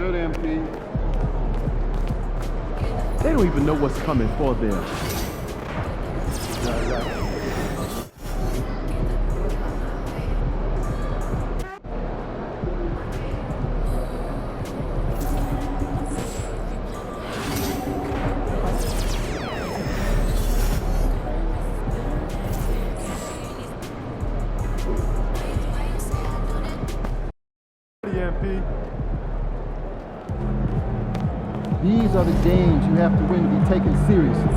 Good, MP. They don't even know what's coming for them. These are the games you have to win to be taken seriously.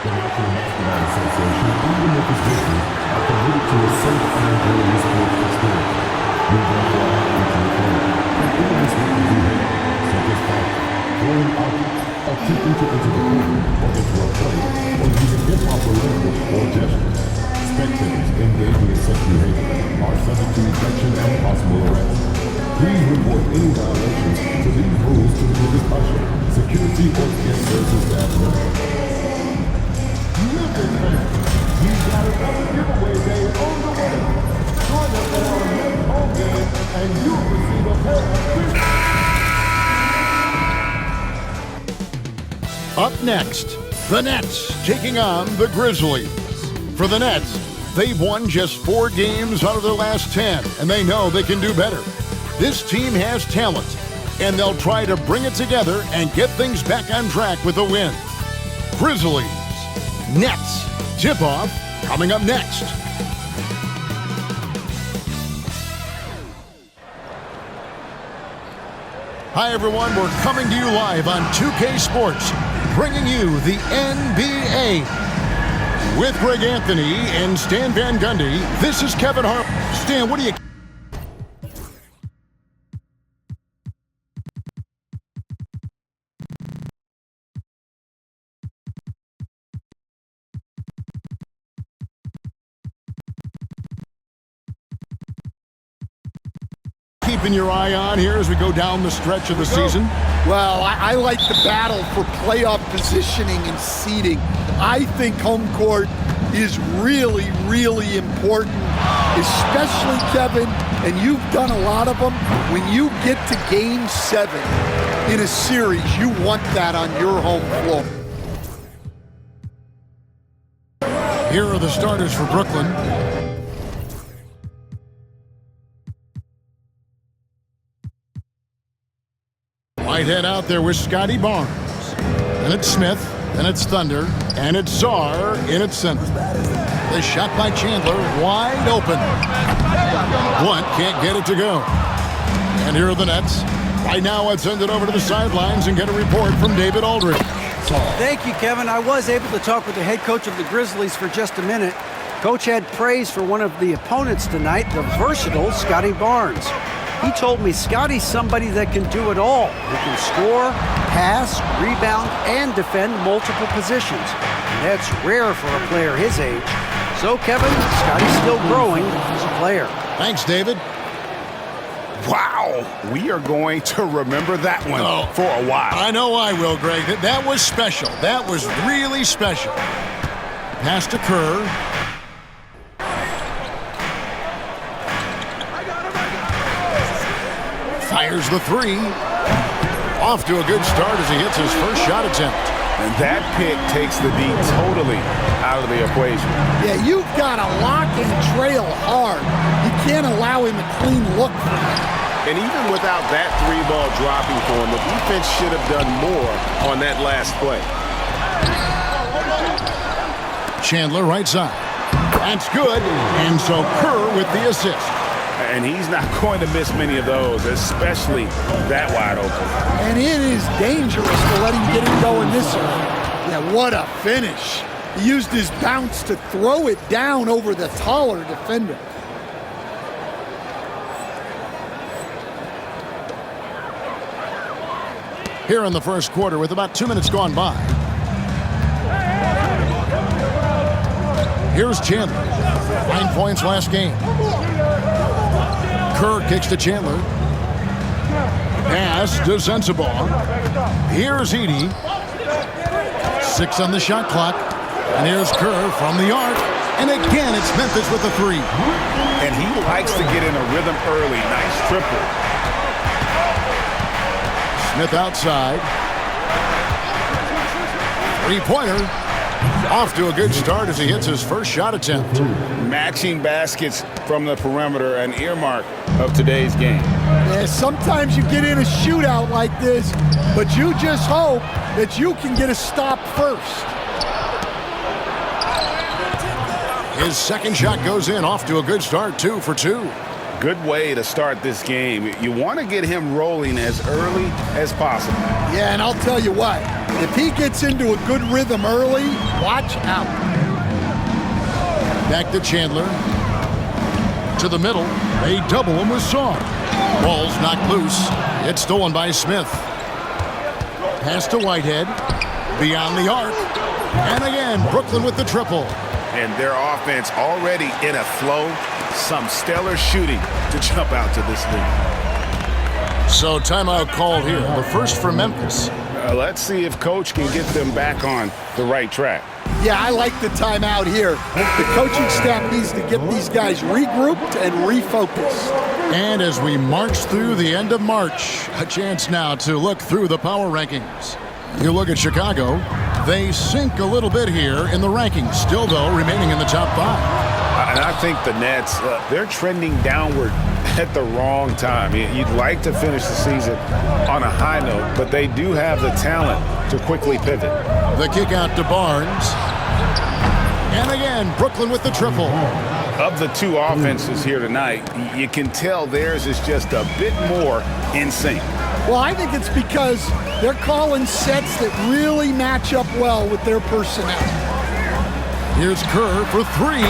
The National Basketball Association, even with its business, are committed to a safe and enjoyable sports experience. We therefore ask you to refrain from any misleading behavior, such as fighting, throwing objects, attempting to enter the court or interrupt play, or using improper language or gestures. Spectators engaging in such behavior are subject to detection and possible arrest. Please report any violations to these rules to the nearest usher, security, or guest services staff member. We've got another giveaway day on the way. Join us at our next home game and you'll receive a pair of Up next, the Nets taking on the Grizzlies. For the Nets, they've won just 4 games out of their last 10, and they know they can do better. This team has talent, and they'll try to bring it together and get things back on track with a win. Grizzlies, Nets, tip-off coming up next. Hi everyone, we're coming to you live on 2K Sports, bringing you the NBA. With Greg Anthony and Stan Van Gundy, this is Kevin Hart. Stan, what do you... keeping your eye on here as we go down the stretch of the season? Well, I like the battle for playoff positioning and seeding. I think home court is really, really important, especially, Kevin, and you've done a lot of them. When you get to Game 7 in a series, you want that on your home floor. Here are the starters for Brooklyn. Whitehead out there with Scotty Barnes. And it's Smith, and it's Thunder, and it's Czar in its center. The shot by Chandler, wide open. Blunt can't get it to go. And here are the Nets. Right now, let's send it over to the sidelines and get a report from David Aldridge. Thank you, Kevin. I was able to talk with the head coach of the Grizzlies for just a minute. Coach had praise for one of the opponents tonight, the versatile Scotty Barnes. He told me Scotty's somebody that can do it all. He can score, pass, rebound, and defend multiple positions. And that's rare for a player his age. So, Kevin, Scotty's still growing as a player. Thanks, David. Wow, we are going to remember that one for a while. I know I will, Greg. That was special. That was really special. Pass to Kerr. Fires the 3. Off to a good start as he hits his first shot attempt. And that pick takes the D totally out of the equation. Yeah, you've got to lock and trail hard. You can't allow him a clean look for that. And even without that 3-ball dropping for him, the defense should have done more on that last play. Chandler right side. That's good. And so Kerr with the assist. And he's not going to miss many of those, especially that wide open. And it is dangerous to let him get it going this way. Yeah, what a finish. He used his bounce to throw it down over the taller defender. Here in the first quarter with about 2 minutes gone by. Here's Chandler. 9 points last game. Kerr kicks to Chandler. Pass to Sensabaugh. Here's Edey. 6 on the shot clock. And here's Kerr from the arc. And again, it's Memphis with the 3. And he likes to get in a rhythm early. Nice triple. Smith outside. 3-pointer. Off to a good start as he hits his first shot attempt. Matching baskets from the perimeter, an earmark of today's game. Yeah, sometimes you get in a shootout like this, but you just hope that you can get a stop first. His second shot goes in, off to a good start, 2 for 2. Good way to start this game. You want to get him rolling as early as possible. Yeah, and I'll tell you what, if he gets into a good rhythm early, watch out. Back to Chandler. To the middle. They double him with Saw. Ball's knocked loose. It's stolen by Smith. Pass to Whitehead. Beyond the arc. And again, Brooklyn with the triple. And their offense already in a flow. Some stellar shooting to jump out to this lead. So timeout called here. The first for Memphis. Let's see if Coach can get them back on the right track. Yeah, I like the timeout here. The coaching staff needs to get these guys regrouped and refocused. And as we march through the end of March, a chance now to look through the power rankings. You look at Chicago, they sink a little bit here in the rankings, still though remaining in the top 5. And I think the Nets, they're trending downward at the wrong time. You'd like to finish the season on a high note, but they do have the talent to quickly pivot. The kick out to Barnes. And again, Brooklyn with the triple. Of the two offenses here tonight, you can tell theirs is just a bit more in sync. Well, I think it's because they're calling sets that really match up well with their personnel. Here's Kerr for 3.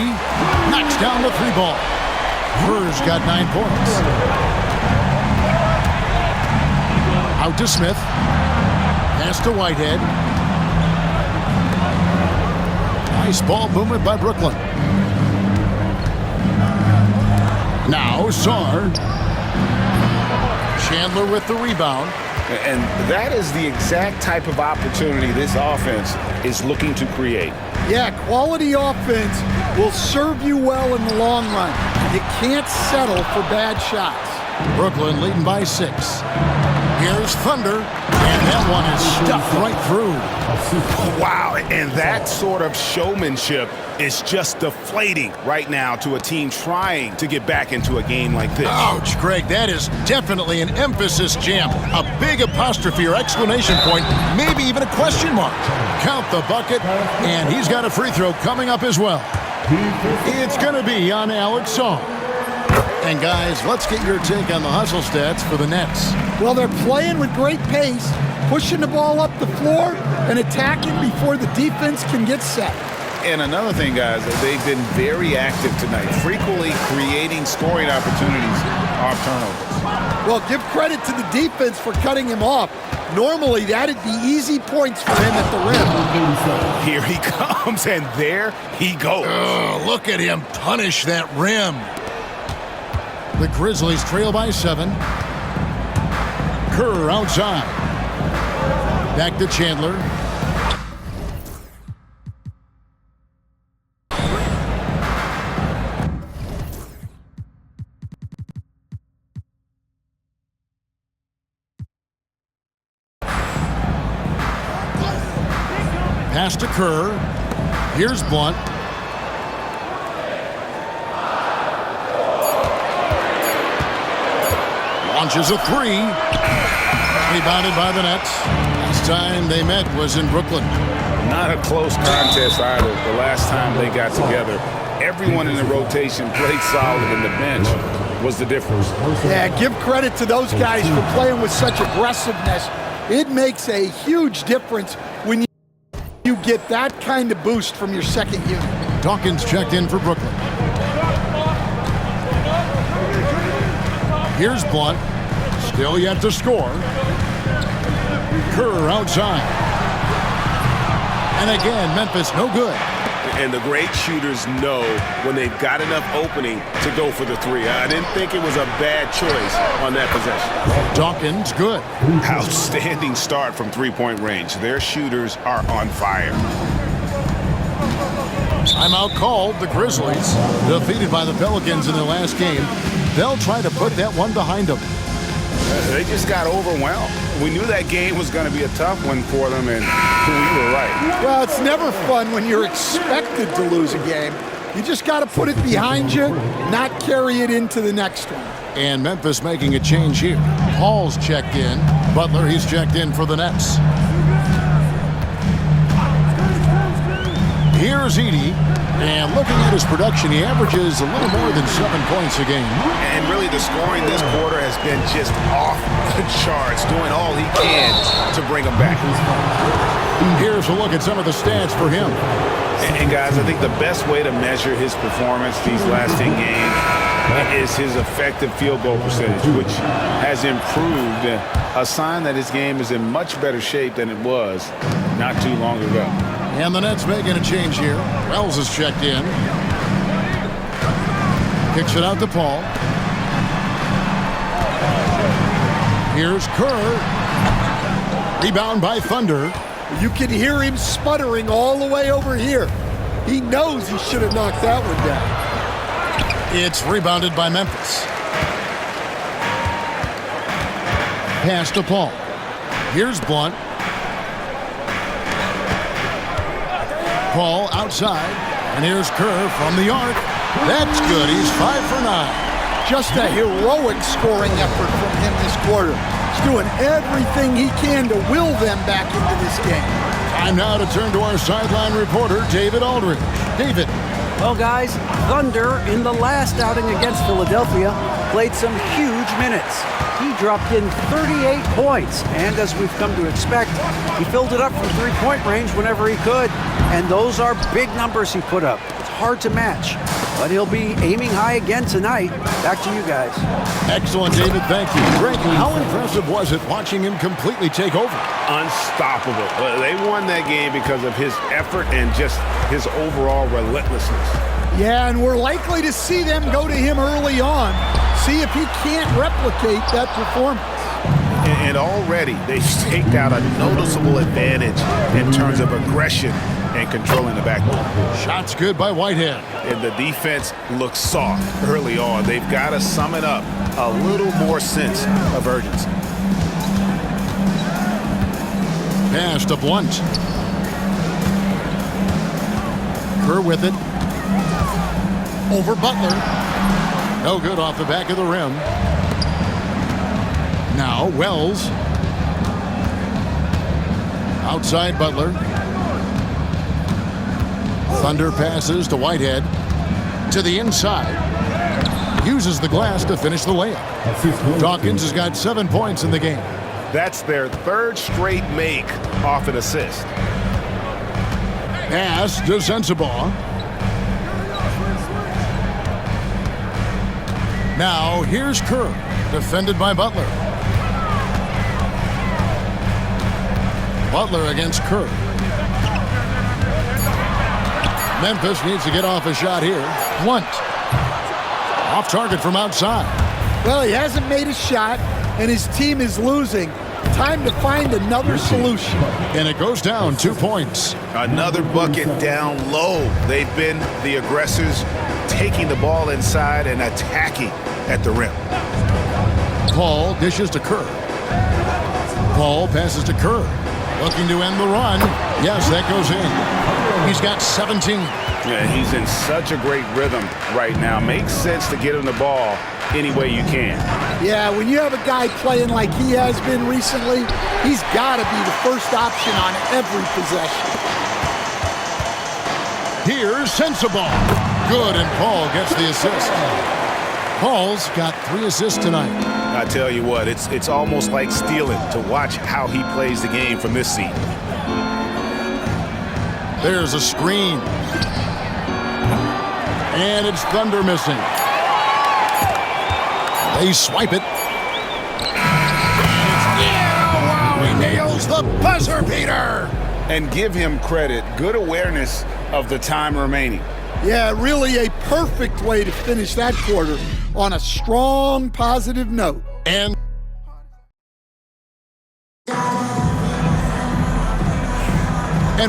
Knocks down the 3 ball. Kerr's got 9 points. Out to Smith. Pass to Whitehead. Nice ball movement by Brooklyn. Now Sarr. Chandler with the rebound. And that is the exact type of opportunity this offense is looking to create. Yeah, quality offense will serve you well in the long run. You can't settle for bad shots. Brooklyn leading by 6. Here's Thunder, and that one is stuffed right through. Wow, and that sort of showmanship is just deflating right now to a team trying to get back into a game like this. Ouch, Greg, that is definitely an emphasis jam. A big apostrophe or exclamation point, maybe even a question mark. Count the bucket, and he's got a free throw coming up as well. It's going to be on Alex Song. And guys, let's get your take on the hustle stats for the Nets. Well, they're playing with great pace, pushing the ball up the floor and attacking before the defense can get set. And another thing, guys, they've been very active tonight, frequently creating scoring opportunities off turnovers. Well, give credit to the defense for cutting him off. Normally, that'd be easy points for him at the rim. Here he comes, and there he goes. Look at him punish that rim. The Grizzlies trail by 7. Kerr outside. Back to Chandler. Pass to Kerr. Here's Blunt. Launches a 3. Rebounded by the Nets. Last time they met was in Brooklyn. Not a close contest either. The last time they got together, everyone in the rotation played solid, and the bench was the difference. Yeah, give credit to those guys for playing with such aggressiveness. It makes a huge difference when you get that kind of boost from your second unit. Dawkins checked in for Brooklyn. Here's Blunt. Still yet to score. Kerr outside. And again, Memphis no good. And the great shooters know when they've got enough opening to go for the three. I didn't think it was a bad choice on that possession. Dawkins, good. Outstanding start from three-point range. Their shooters are on fire. Timeout called. The Grizzlies, defeated by the Pelicans in their last game. They'll try to put that one behind them. They just got overwhelmed. We knew that game was going to be a tough one for them, and we were right. Well, it's never fun when you're expected to lose a game. You just got to put it behind you, not carry it into the next one. And Memphis making a change here. Paul's checked in. Butler, he's checked in for the Nets. Here's Edey. And looking at his production, he averages a little more than 7 points a game. And really, the scoring this quarter has been just off the charts, doing all he can to bring them back. Here's a look at some of the stats for him. And guys, I think the best way to measure his performance these last 10 games is his effective field goal percentage, which has improved, a sign that his game is in much better shape than it was not too long ago. And the Nets making a change here. Wells is checked in. Kicks it out to Paul. Here's Kerr. Rebound by Thunder. You can hear him sputtering all the way over here. He knows he should have knocked that one down. It's rebounded by Memphis. Pass to Paul. Here's Blunt. Paul outside, and here's Kerr from the arc. That's good. He's 5 for 9. Just a heroic scoring effort from him this quarter. He's doing everything he can to will them back into this game. Time now to turn to our sideline reporter, David Aldridge. David. Well, guys, Thunder in the last outing against Philadelphia played some huge minutes. He dropped in 38 points, and as we've come to expect, he filled it up from three-point range whenever he could. And those are big numbers he put up. It's hard to match, but he'll be aiming high again tonight. Back to you guys. Excellent, David. Thank you. Greg, how impressive was it watching him completely take over? Unstoppable. They won that game because of his effort and just his overall relentlessness. Yeah, and we're likely to see them go to him early on, see if he can't replicate that performance. And already they've staked out a noticeable advantage in terms of aggression and controlling the backboard. Shots good by Whitehead. And the defense looks soft early on. They've got to sum it up a little more sense of urgency. Pass to Blunt. Kerr with it. Over Butler. No good off the back of the rim. Now Wells. Outside Butler. Thunder passes to Whitehead. To the inside. Uses the glass to finish the layup. Dawkins has got 7 points in the game. That's their third straight make off an assist. Pass to Sensabaugh. Now here's Kerr, defended by Butler. Butler against Kerr. Memphis needs to get off a shot here. Blunt. Off target from outside. Well, he hasn't made a shot, and his team is losing. Time to find another solution. And it goes down 2 points. Another bucket down low. They've been the aggressors, taking the ball inside and attacking at the rim. Paul dishes to Kerr. Paul passes to Kerr. Looking to end the run. Yes, that goes in. He's got 17. Yeah, he's in such a great rhythm right now. Makes sense to get him the ball any way you can. Yeah, when you have a guy playing like he has been recently, he's got to be the first option on every possession. Here's Sensabaugh. Good, and Paul gets the assist. Paul's got 3 assists tonight. I tell you what, it's almost like stealing to watch how he plays the game from this seat. There's a screen. And it's Thunder missing. They swipe it. Yeah, wow, he nails the buzzer beater. and give him credit. Good awareness of the time remaining. Yeah, really a perfect way to finish that quarter on a strong, positive note. And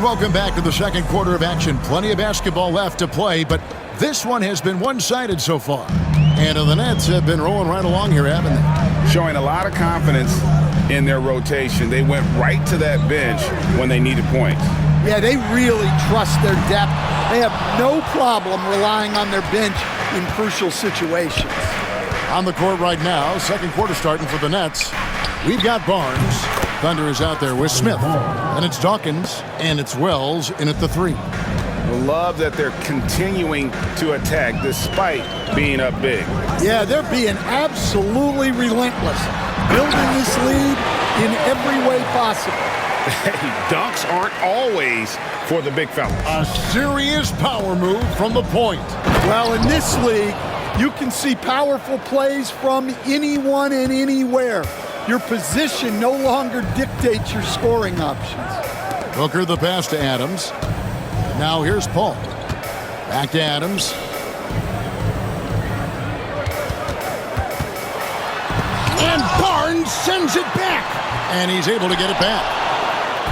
welcome back to the second quarter of action. Plenty of basketball left to play, but this one has been one-sided so far. And the Nets have been rolling right along here, haven't they? Showing a lot of confidence in their rotation. They went right to that bench when they needed points. Yeah, they really trust their depth. They have no problem relying on their bench in crucial situations. On the court right now, second quarter starting for the Nets. We've got Barnes. Thunder is out there with Smith. And it's Dawkins, and it's Wells in at the 3. Love that they're continuing to attack despite being up big. Yeah, they're being absolutely relentless, building this lead in every way possible. Hey, dunks aren't always for the big fellas. A serious power move from the point. Well, in this league, you can see powerful plays from anyone and anywhere. Your position no longer dictates your scoring options. Booker the pass to Adams. Now here's Paul. Back to Adams. And Barnes sends it back. And he's able to get it back.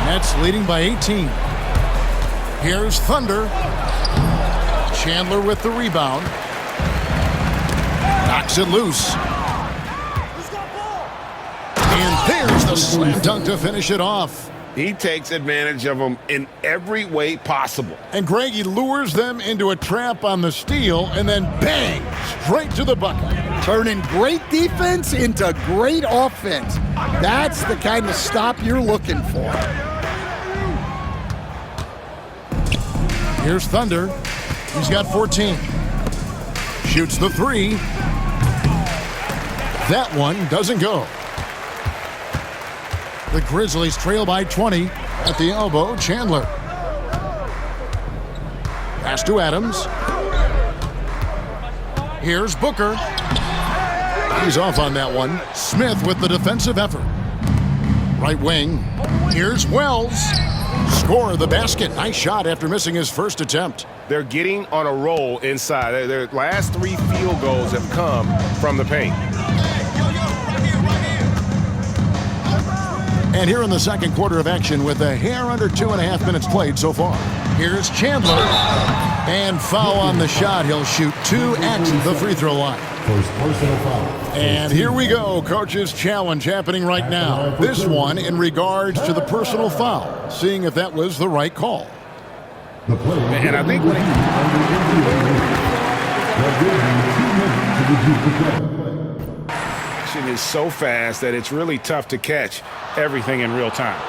Nets leading by 18. Here's Thunder. Chandler with the rebound. Knocks it loose. And there's the slam dunk to finish it off. He takes advantage of them in every way possible. And Greg, he lures them into a trap on the steal and then bang, straight to the bucket. Turning great defense into great offense. That's the kind of stop you're looking for. Here's Thunder. He's got 14. Shoots the 3. That one doesn't go. The Grizzlies trail by 20 at the elbow. Chandler. Pass to Adams. Here's Booker. He's off on that one. Smith with the defensive effort. Right wing. Here's Wells. Score the basket. Nice shot after missing his first attempt. They're getting on a roll inside. Their last 3 field goals have come from the paint. And here in the second quarter of action with a hair under 2.5 minutes played so far. Here's Chandler. And foul on the shot. He'll shoot 2 at the free throw line. First personal foul. And here we go. Coach's challenge happening right now. This one in regards to the personal foul. Seeing if that was the right call. The play. And I think when action is so fast that it's really tough to catch everything in real time.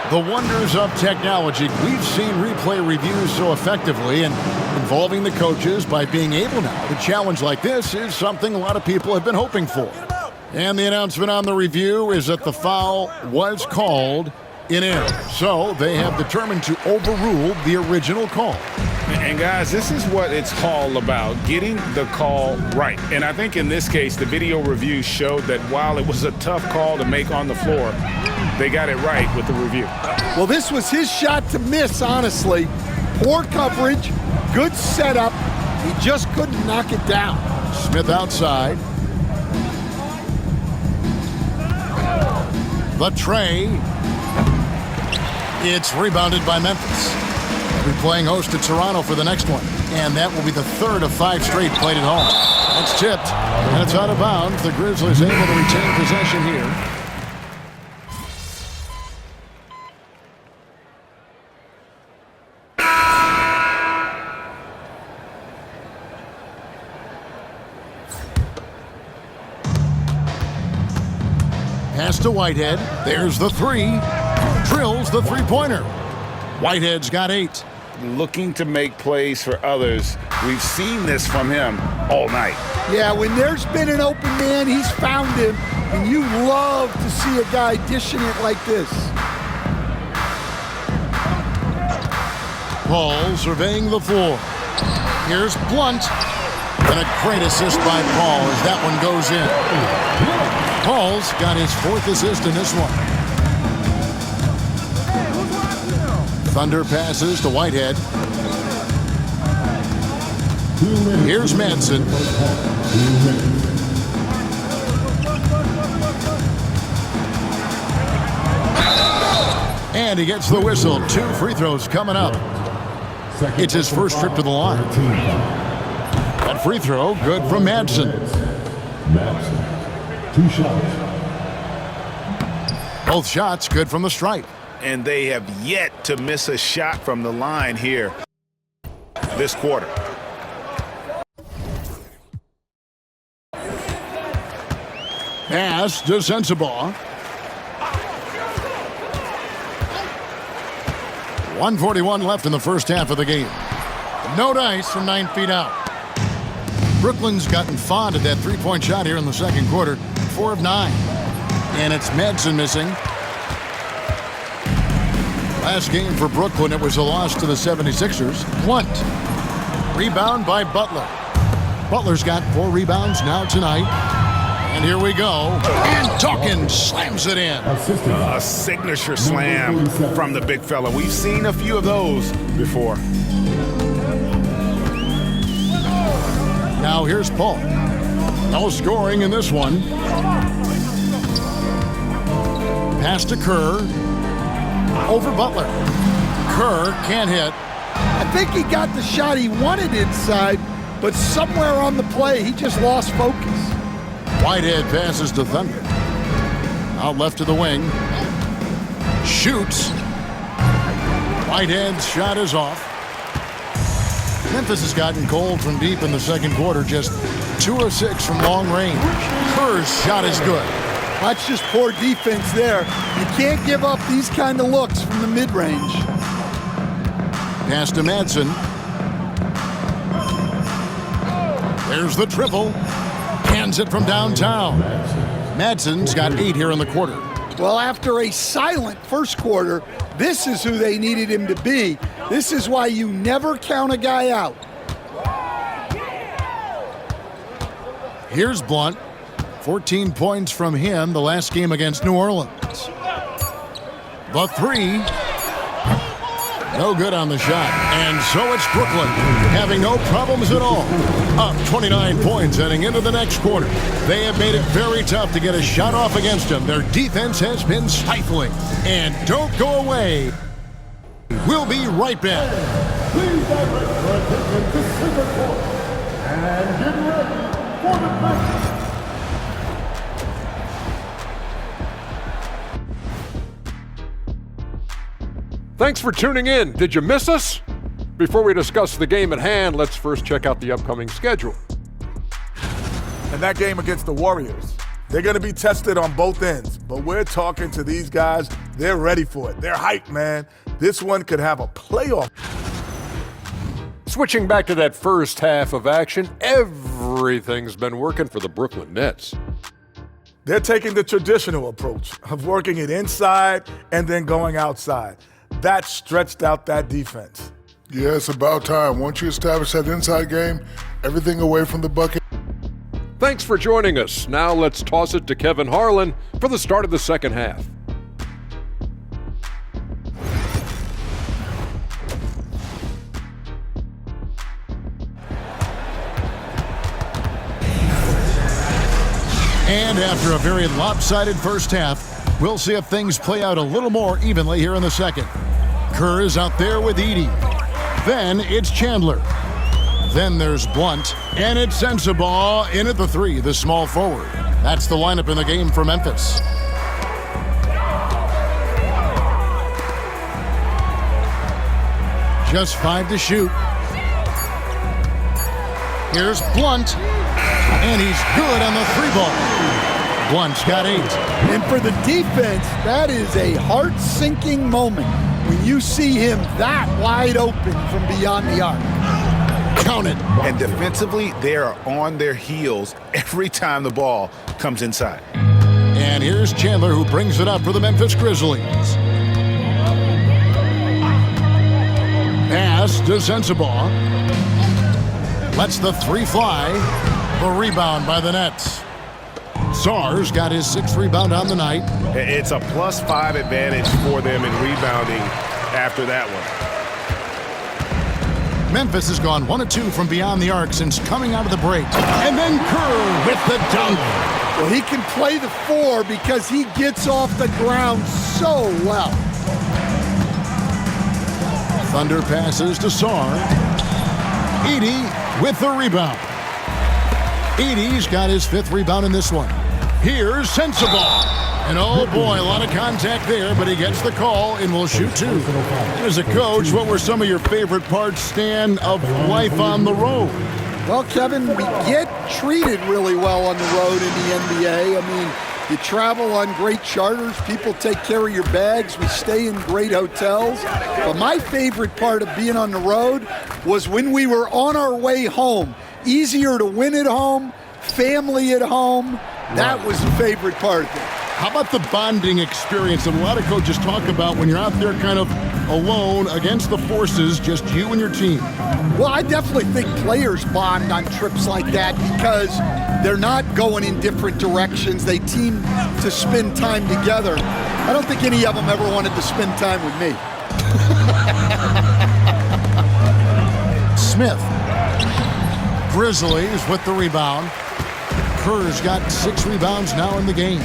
The wonders of technology. We've seen replay reviews so effectively and involving the coaches by being able now. The challenge like this is something a lot of people have been hoping for. And the announcement on the review is that the foul was called in error. So they have determined to overrule the original call. And guys, this is what it's all about, getting the call right. And I think in this case, the video review showed that while it was a tough call to make on the floor, they got it right with the review. Well, this was his shot to miss, honestly. Poor coverage, good setup. He just couldn't knock it down. Smith outside. The tray. It's rebounded by Memphis. We're playing host to Toronto for the next one. And that will be the third of 5 straight played at home. That's tipped. And it's out of bounds. The Grizzlies able to retain possession here. Pass to Whitehead. There's the 3. Drills the three-pointer. Whitehead's got 8. Looking to make plays for others. We've seen this from him all night. Yeah, when there's been an open man, he's found him. And you love to see a guy dishing it like this. Paul surveying the floor. Here's Blunt. And a great assist by Paul as that one goes in. Paul's got his 4th assist in this one. Thunder passes to Whitehead. Here's Madsen. And he gets the whistle. 2 free throws coming up. It's his first trip to the line. That free throw, good from Madsen. Madsen, 2 shots. Both shots good from the stripe. And they have yet to miss a shot from the line here this quarter. Pass to Sensabaugh. 1:41 left in the first half of the game. No dice from 9 feet out. Brooklyn's gotten fond of that three-point shot here in the second quarter. 4 of 9. And it's Madsen missing. Last game for Brooklyn, it was a loss to the 76ers. Blunt. Rebound by Butler. Butler's got 4 rebounds now tonight. And here we go. And Dawkins slams it in. A signature slam from the big fella. We've seen a few of those before. Now here's Paul. No scoring in this one. Pass to Kerr. Over Butler. Kerr can't hit. I think he got the shot he wanted inside, but somewhere on the play, he just lost focus. Whitehead passes to Thunder. Out left to the wing. Shoots. Whitehead's shot is off. Memphis has gotten cold from deep in the second quarter. Just 2 of 6 from long range. Kerr's shot is good. That's just poor defense there. You can't give up these kind of looks from the mid-range. Pass to Madsen. There's the triple. Hands it from downtown. Madsen's got 8 here in the quarter. Well, after a silent first quarter, this is who they needed him to be. This is why you never count a guy out. Here's Blunt. 14 points from him the last game against New Orleans. The 3. No good on the shot. And so it's Brooklyn, having no problems at all. Up 29 points heading into the next quarter. They have made it very tough to get a shot off against them. Their defense has been stifling. And don't go away. We'll be right back. Please direct your attention to center court and get ready for the match. Thanks for tuning in. Did you miss us? Before we discuss the game at hand, let's first check out the upcoming schedule. And that game against the Warriors, they're going to be tested on both ends. But we're talking to these guys. They're ready for it. They're hyped, man. This one could have a playoff. Switching back to that first half of action, everything's been working for the Brooklyn Nets. They're taking the traditional approach of working it inside and then going outside. That stretched out that defense. Yeah, it's about time. Once you establish that inside game, everything away from the bucket. Thanks for joining us. Now let's toss it to Kevin Harlan for the start of the second half. And after a very lopsided first half, we'll see if things play out a little more evenly here in the second. Kerr is out there with Edey. Then it's Chandler. Then there's Blunt. And it's Sensabaugh in at the 3, the small forward. That's the lineup in the game for Memphis. Just 5 to shoot. Here's Blunt. And he's good on the 3-ball. Blunt's got 8. And for the defense, that is a heart-sinking moment when you see him that wide open from beyond the arc. Count it. And defensively, they are on their heels every time the ball comes inside. And here's Chandler, who brings it up for the Memphis Grizzlies. Pass to Sensabaugh. Lets the 3 fly. The rebound by the Nets. Sarr's got his 6th rebound on the night. It's a +5 advantage for them in rebounding after that one. Memphis has gone 1 of 2 from beyond the arc since coming out of the break. And then Kerr with the dunk. Well, he can play the 4 because he gets off the ground so well. Thunder passes to Sarr. Edey with the rebound. Edey's got his 5th rebound in this one. Here's Sensabaugh. And oh boy, a lot of contact there, but he gets the call and will shoot 2. As a coach, what were some of your favorite parts, Stan, of life on the road? Well, Kevin, we get treated really well on the road in the NBA. I mean, you travel on great charters. People take care of your bags. We stay in great hotels. But my favorite part of being on the road was when we were on our way home. Easier to win at home, family at home. That was the favorite part of it. How about the bonding experience that a lot of coaches talk about when you're out there kind of alone against the forces, just you and your team? Well, I definitely think players bond on trips like that because they're not going in different directions. They team to spend time together. I don't think any of them ever wanted to spend time with me. Smith. Grizzlies with the rebound. Kerr's got 6 rebounds now in the game.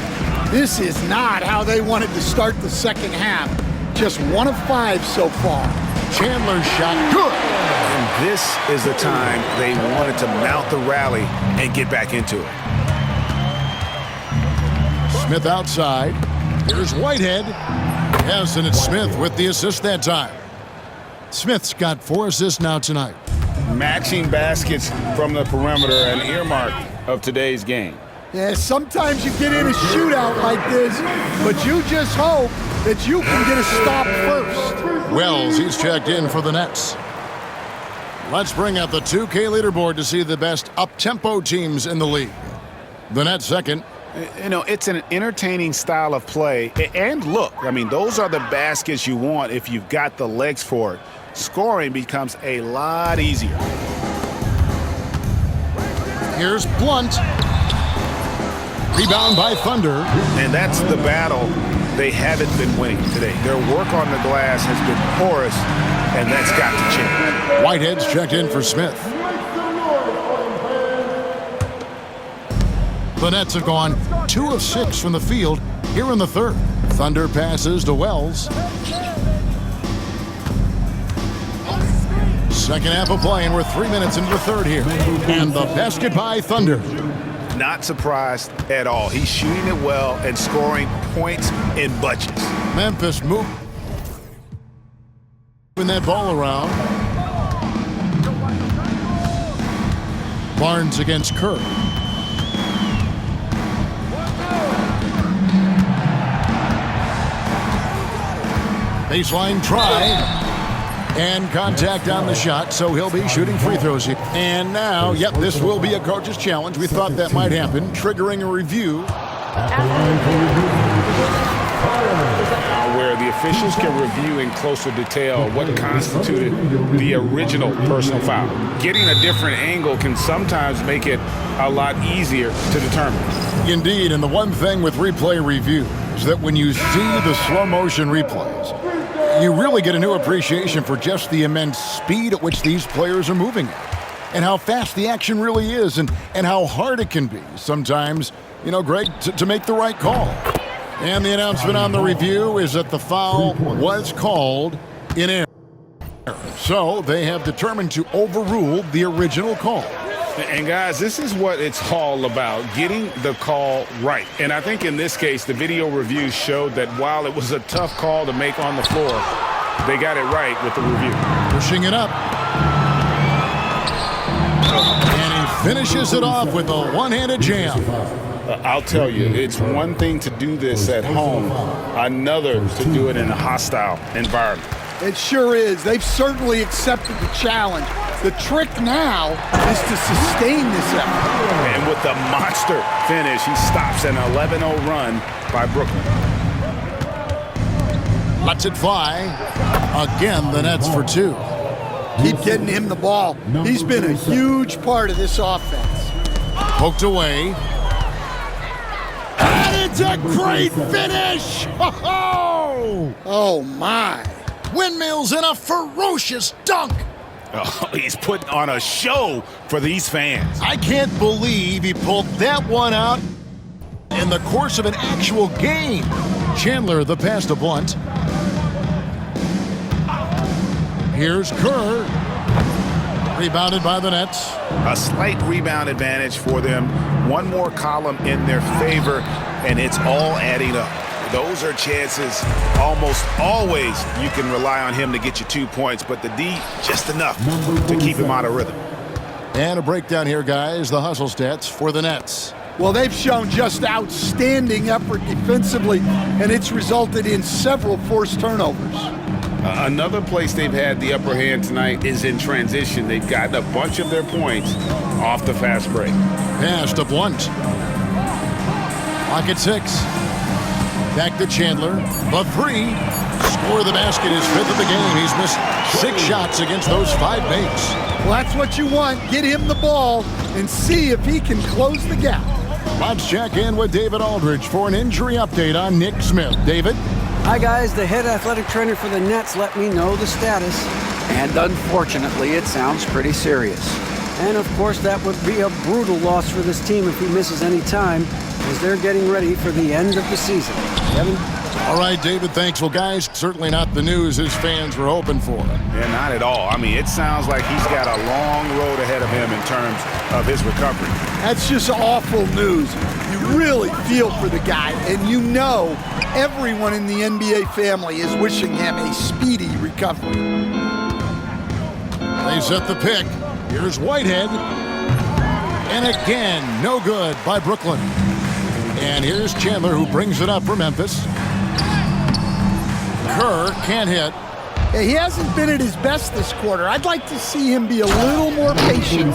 This is not how they wanted to start the second half. Just 1 of 5 so far. Chandler's shot, good. And this is the time they wanted to mount the rally and get back into it. Smith outside. Here's Whitehead. Yes, and it's Smith with the assist that time. Smith's got 4 assists now tonight. Matching baskets from the perimeter, an earmark of today's game. Yeah, sometimes you get in a shootout like this, but you just hope that you can get a stop first. Wells, he's checked in for the Nets. Let's bring up the 2K leaderboard to see the best up-tempo teams in the league. The Nets second. You know, it's an entertaining style of play. And look, I mean, those are the baskets you want if you've got the legs for it. Scoring becomes a lot easier. Here's Blunt. Rebound by Thunder. And that's the battle they haven't been winning today. Their work on the glass has been porous, and that's got to change. Whitehead's checked in for Smith. The Nets have gone 2 of 6 from the field here in the third. Thunder passes to Wells. Second half of play, and we're 3 minutes into the third here. And the basket by Thunder. Not surprised at all. He's shooting it well and scoring points in bunches. Memphis moving that ball around. Barnes against Kerr. Baseline try. And contact on the shot, so he'll be shooting free throws here. And now, yep, this will be a coach's challenge. We thought that might happen, triggering a review. Where the officials can review in closer detail what constituted the original personal foul. Getting a different angle can sometimes make it a lot easier to determine. Indeed, and the one thing with replay review is that when you see the slow motion replays, you really get a new appreciation for just the immense speed at which these players are moving at, and how fast the action really is, and how hard it can be sometimes, you know, Greg, to make the right call. And the announcement on the review is that the foul was called in error. So they have determined to overrule the original call. And guys, this is what it's all about, getting the call right. And I think in this case, the video review showed that while it was a tough call to make on the floor, they got it right with the review. Pushing it up. And he finishes it off with a one-handed jam. I'll tell you, it's one thing to do this at home, another to do it in a hostile environment. It sure is. They've certainly accepted the challenge. The trick now is to sustain this effort. And with the monster finish, he stops an 11-0 run by Brooklyn. Lets it fly. Again, the Nets for 2. Keep getting him the ball. He's been a huge part of this offense. Poked away. That's a great finish! Oh, my. Windmills and a ferocious dunk. Oh, he's putting on a show for these fans. I can't believe he pulled that one out in the course of an actual game. Chandler, the pass to Blunt. Here's Kerr. Rebounded by the Nets. A slight rebound advantage for them. One more column in their favor, and it's all adding up. Those are chances almost always you can rely on him to get you 2 points, but the D, just enough to keep him out of rhythm. And a breakdown here, guys. The hustle stats for the Nets. Well, they've shown just outstanding effort defensively, and it's resulted in several forced turnovers. Another place they've had the upper hand tonight is in transition. They've gotten a bunch of their points off the fast break. Pass to Blunt. Clock at 6. Back to Chandler. The 3. Score the basket, his 5th of the game. He's missed 6 shots against those 5 makes. Well, that's what you want. Get him the ball and see if he can close the gap. Let's check in with David Aldridge for an injury update on Nick Smith. David? Hi, guys. The head athletic trainer for the Nets let me know the status. And unfortunately, it sounds pretty serious. And, of course, that would be a brutal loss for this team if he misses any time, as they're getting ready for the end of the season. Kevin? All right, David, thanks. Well, guys, certainly not the news his fans were hoping for. Yeah, not at all. I mean, it sounds like he's got a long road ahead of him in terms of his recovery. That's just awful news. You really feel for the guy, and you know everyone in the NBA family is wishing him a speedy recovery. They set the pick. Here's Whitehead. And again, no good by Brooklyn. And here's Chandler, who brings it up for Memphis. Kerr can't hit. Hey, he hasn't been at his best this quarter. I'd like to see him be a little more patient.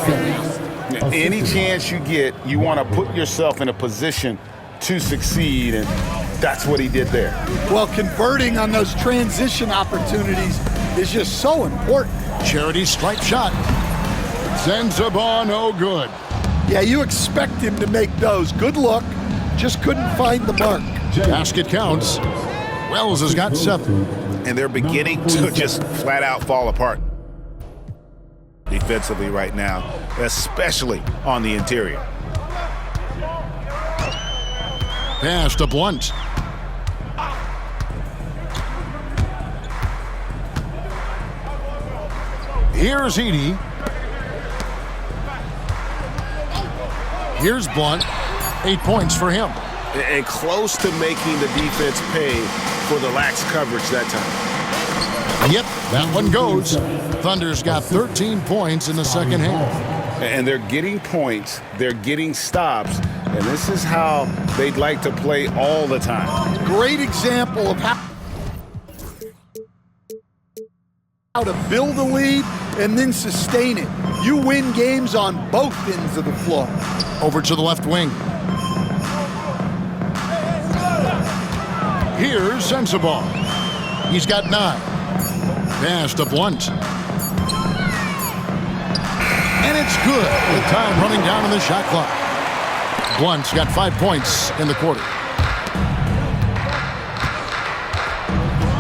Any chance you get, you want to put yourself in a position to succeed, and that's what he did there. Well, converting on those transition opportunities is just so important. Charity stripe shot. Sensabaugh, no good. Yeah, you expect him to make those. Good look. Just couldn't find the mark. Basket counts. Wells has got 7. And they're beginning to just flat out fall apart defensively right now, especially on the interior. Pass to Blunt. Here's Edey. Here's Blunt. 8 points for him. And close to making the defense pay for the lax coverage that time. Yep, that one goes. Thunder's got 13 points in the second half. And they're getting points, they're getting stops, and this is how they'd like to play all the time. Great example of how to build a lead and then sustain it. You win games on both ends of the floor. Over to the left wing. Here's Sensabaugh. He's got 9. Pass to Blunt. And it's good with time running down on the shot clock. Blunt's got 5 points in the quarter.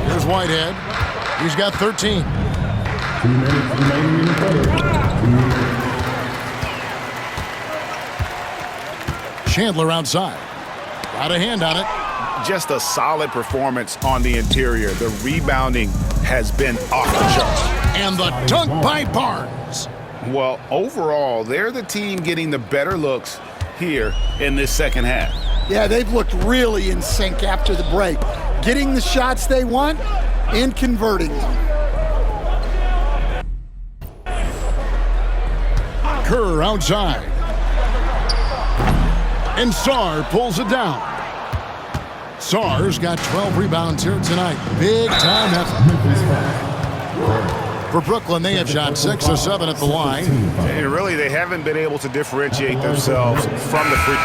Here's Whitehead. He's got 13. 2 minutes remaining in the quarter. Chandler outside. Got a hand on it. Just a solid performance on the interior. The rebounding has been off the charts. And the dunk by Barnes. Well, overall, they're the team getting the better looks here in this second half. Yeah, they've looked really in sync after the break. Getting the shots they want and converting them. Kerr outside. And Sarr pulls it down. Sarr's got 12 rebounds here tonight. Big time effort. For Brooklyn, they have shot 6 of 7 at the line. And really, they haven't been able to differentiate themselves from the free.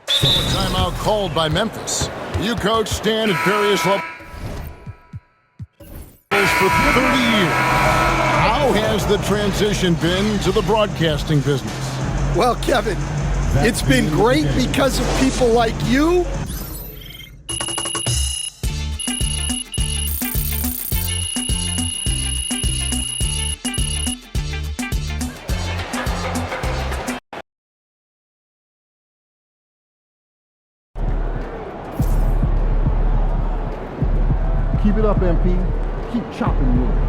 Timeout called by Memphis. You coach Stan at various levels for 30 years. How has the transition been to the broadcasting business? Well, Kevin, it's been great because of people like you. Keep it up, MP. Keep chopping wood.